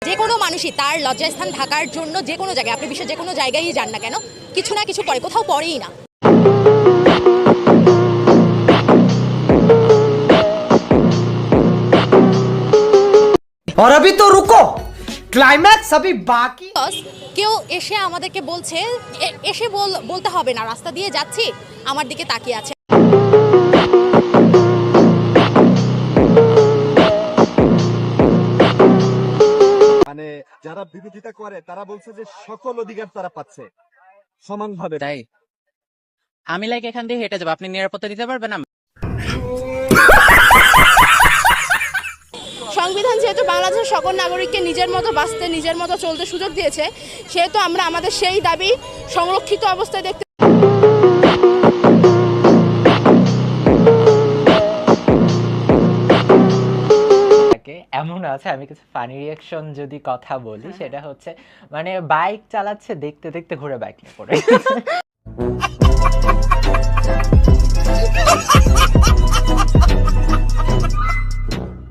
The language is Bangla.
যে কোনো মানুষই তার লজ্জাস্থান ঢাকার জন্য যে কোনো জায়গায়, আপনি বিশ্বের যে কোনো জায়গায় যান না কেন, কিছু না কিছু পরে, কোথাও পরেই না। और अभी तो रुको, क्लाइमैक्स अभी बाकी। কেউ এসে আমাদেরকে বলছে, এসে বলতে হবে না, রাস্তা দিয়ে যাচ্ছি আমার দিকে তাকিয়ে আছে। মানে যারা বিরোধিতা করে তারা বলছে যে সকল অধিকার তারা পাচ্ছে সমানভাবে। তাই আমি এখান দিয়ে হেঁটে যাবো, আপনি নিরাপত্তা দিতে পারবেন? সংবিধান যেহেতু বাংলাদেশের সকল নাগরিককে নিজের মতো বাঁচতে, নিজের মতো চলতে সুযোগ দিয়েছে, সেহেতু আমরা আমাদের সেই দাবি সংরক্ষিত অবস্থায় দেখতে। এমন আছে, আমি কিছু ফানি রিয়াকশন যদি কথা বলি, সেটা হচ্ছে মানে বাইক চালাচ্ছে, দেখতে দেখতে ঘুরে বাইক নিয়ে পড়ে।